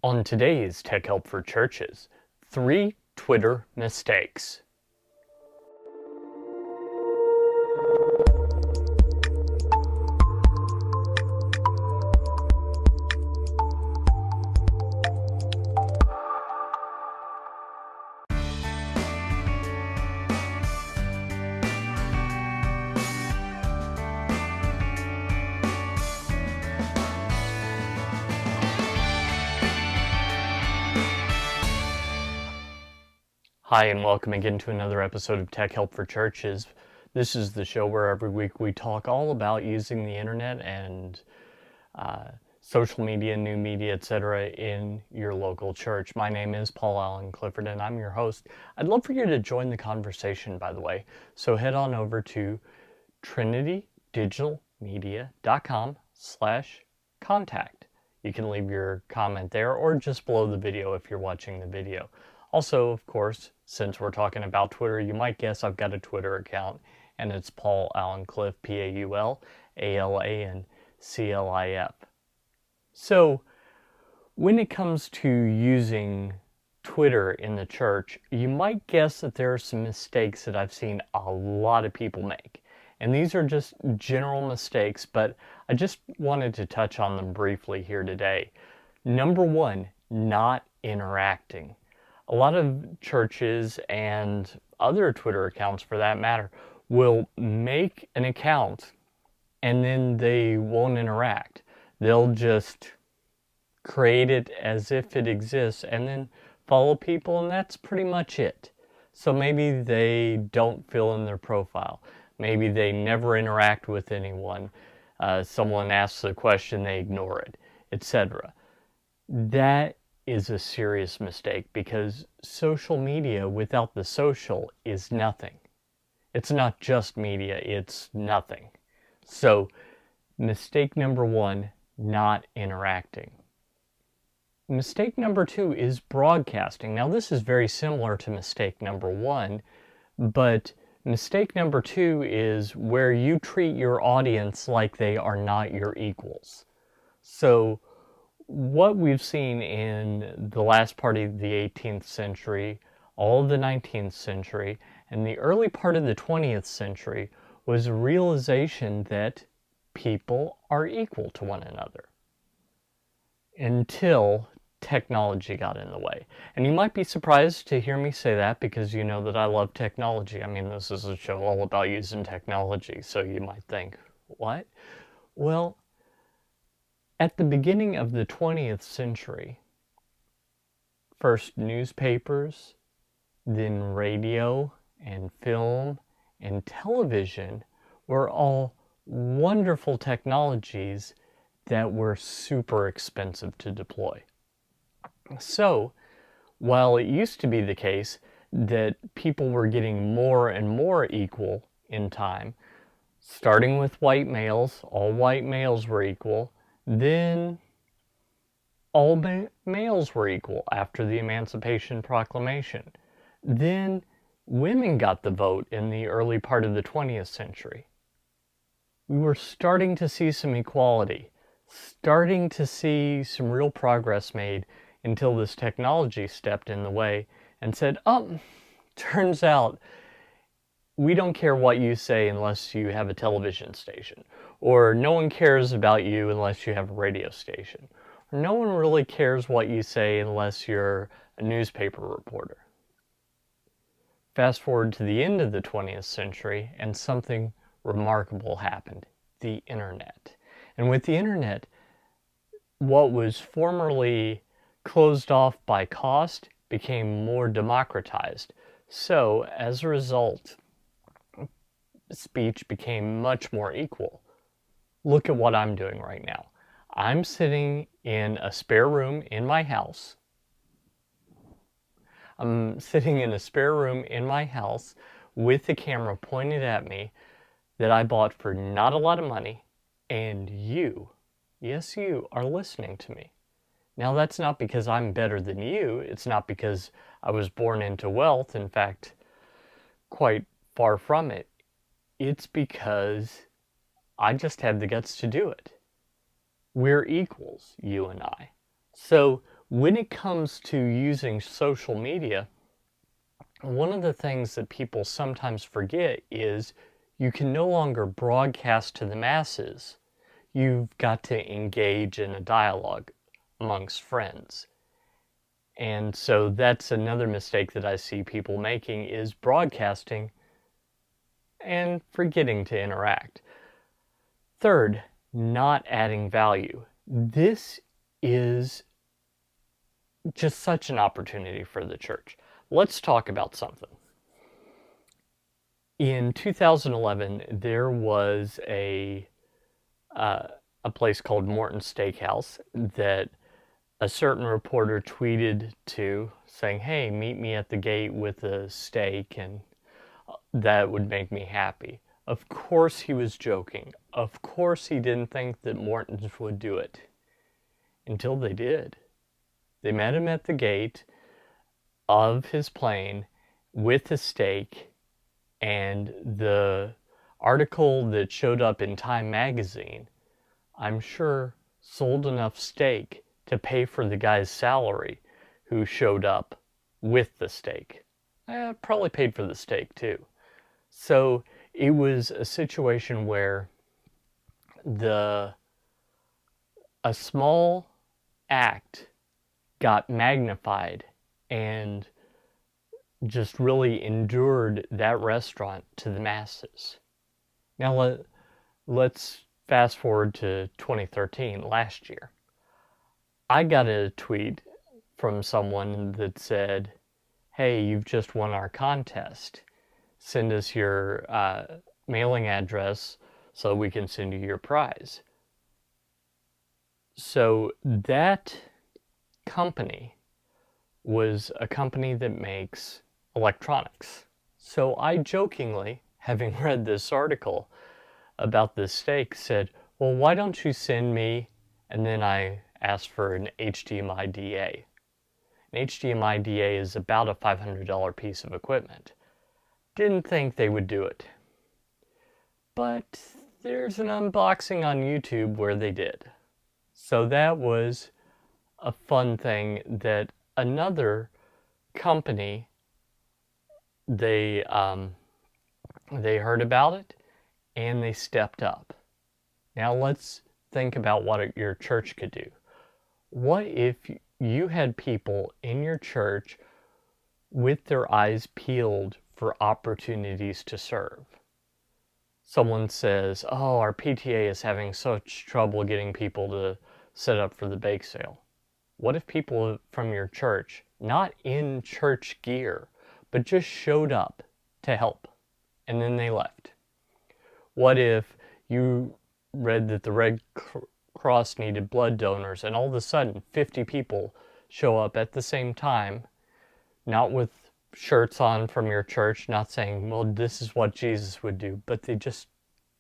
On today's Tech Help for Churches, 3 Twitter mistakes. Hi, and welcome again to another episode of Tech Help for Churches. This is the show where every week we talk all about using the internet and social media, new media, etc. in your local church. My name is Paul Allen Clifford, and I'm your host. I'd love for you to join the conversation, by the way. So head on over to trinitydigitalmedia.com/contact. You can leave your comment there or just below the video if you're watching the video. Also, of course, since we're talking about Twitter, you might guess I've got a Twitter account, and it's Paul Allen Cliff, PaulAlanClif. So, when it comes to using Twitter in the church, you might guess that there are some mistakes that I've seen a lot of people make. And these are just general mistakes, but I just wanted to touch on them briefly here today. Number one, not interacting. A lot of churches and other Twitter accounts, for that matter, will make an account and then they won't interact. They'll just create it as if it exists and then follow people, and that's pretty much it. So maybe they don't fill in their profile. Maybe they never interact with anyone. Someone asks a question, they ignore it, etc. That is a serious mistake, because social media without the social is nothing. It's not just media, it's nothing. So, mistake number one, not interacting. Mistake number two is broadcasting. Now, this is very similar to mistake number one, but mistake number two is where you treat your audience like they are not your equals. So, what we've seen in the last part of the 18th century, all of the 19th century, and the early part of the 20th century was a realization that people are equal to one another until technology got in the way. And you might be surprised to hear me say that, because you know that I love technology. I mean, this is a show all about using technology, so you might think, what? Well, at the beginning of the 20th century, first newspapers, then radio and film and television were all wonderful technologies that were super expensive to deploy. So, while it used to be the case that people were getting more and more equal in time, starting with white males, all white males were equal, then all males were equal after the Emancipation Proclamation. Then women got the vote in the early part of the 20th century. We were starting to see some equality, starting to see some real progress made, until this technology stepped in the way and said, turns out we don't care what you say unless you have a television station. Or no one cares about you unless you have a radio station. Or no one really cares what you say unless you're a newspaper reporter. Fast forward to the end of the 20th century, and something remarkable happened: the internet. And with the internet, what was formerly closed off by cost became more democratized. So, as a result, speech became much more equal. Look at what I'm doing right now. I'm sitting in a spare room in my house. I'm sitting in a spare room in my house with the camera pointed at me that I bought for not a lot of money, and you, yes, you are listening to me. Now, that's not because I'm better than you. It's not because I was born into wealth. In fact, quite far from it. It's because I just had the guts to do it. We're equals, you and I. So When it comes to using social media, one of the things that people sometimes forget is you can no longer broadcast to the masses. You've got to engage in a dialogue amongst friends. And so that's another mistake that I see people making, is broadcasting and forgetting to interact. Third, not adding value. This is just such an opportunity for the church. Let's talk about something. In 2011, there was a place called Morton's Steakhouse that a certain reporter tweeted to, saying, "Hey, meet me at the gate with a steak and that would make me happy." Of course he was joking. Of course he didn't think that Morton's would do it. Until they did. They met him at the gate of his plane with a steak, and the article that showed up in Time magazine, I'm sure, sold enough steak to pay for the guy's salary who showed up with the steak. Probably paid for the steak too. So it was a situation where a small act got magnified and just really endured that restaurant to the masses. Now let's fast forward to 2013, last year. I got a tweet from someone that said, "Hey, you've just won our contest. Send us your mailing address so we can send you your prize." So that company was a company that makes electronics. So I jokingly, having read this article about this steak, said, "Well, why don't you send me," and then I asked for an HDMI DA. An HDMI DA is about a $500 piece of equipment. Didn't think they would do it. But there's an unboxing on YouTube where they did. So that was a fun thing that another company, they heard about it and they stepped up. Now let's think about what your church could do. What if you had people in your church with their eyes peeled for opportunities to serve? Someone says, "Oh, our PTA is having such trouble getting people to set up for the bake sale." What if people from your church, not in church gear, but just showed up to help and then they left? What if you read that the Red Cross needed blood donors and all of a sudden 50 people show up at the same time, not with shirts on from your church, not saying, "Well, this is what Jesus would do," but they just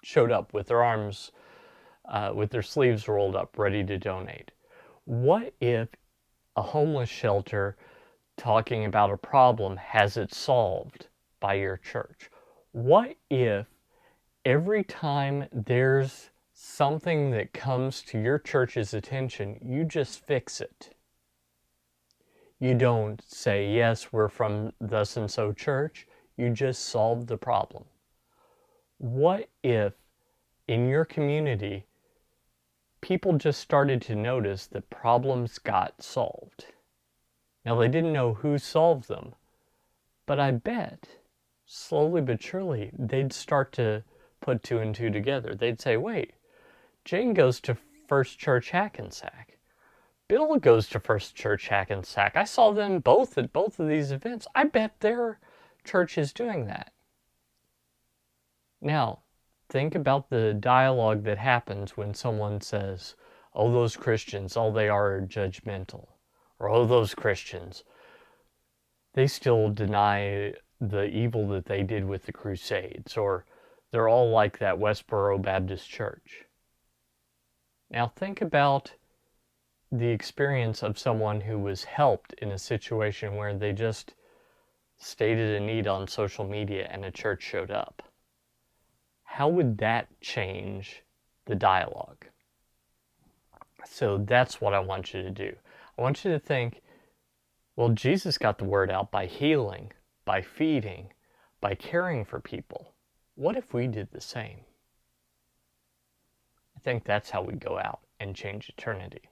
showed up with their arms, with their sleeves rolled up, ready to donate? What if a homeless shelter talking about a problem has it solved by your church? What if every time there's something that comes to your church's attention, you just fix it? You don't say, "Yes, we're from thus and so church." You just solve the problem. What if in your community people just started to notice that problems got solved? Now, they didn't know who solved them, but I bet slowly but surely they'd start to put two and two together. They'd say, "Wait, Jane goes to First Church Hackensack. Bill goes to First Church Hackensack. I saw them both at both of these events. I bet their church is doing that." Now, think about the dialogue that happens when someone says, "Oh, those Christians, all they are judgmental." Or, "Oh, those Christians, they still deny the evil that they did with the Crusades." Or, "They're all like that Westboro Baptist Church." Now, think about the experience of someone who was helped in a situation where they just stated a need on social media and a church showed up. How would that change the dialogue? So that's what I want you to do. I want you to think, well, Jesus got the word out by healing, by feeding, by caring for people. What if we did the same? I think that's how we go out and change eternity.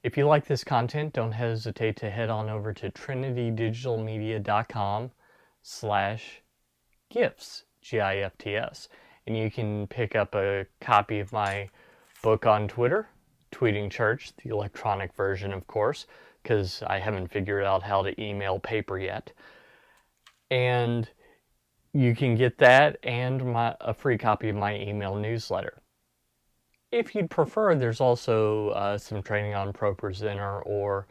If you like this content, don't hesitate to head on over to trinitydigitalmedia.com/gifts, GIFTS, and you can pick up a copy of my book on Twitter, Tweeting Church, the electronic version, of course, because I haven't figured out how to email paper yet. And you can get that and a free copy of my email newsletter. If you'd prefer, there's also some training on ProPresenter, or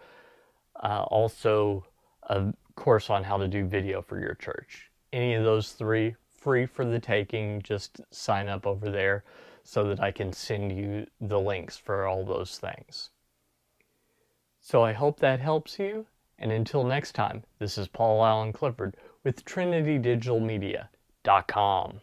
also a course on how to do video for your church. Any of those three, free for the taking. Just sign up over there so that I can send you the links for all those things. So I hope that helps you, and until next time, this is Paul Allen Clifford with TrinityDigitalMedia.com.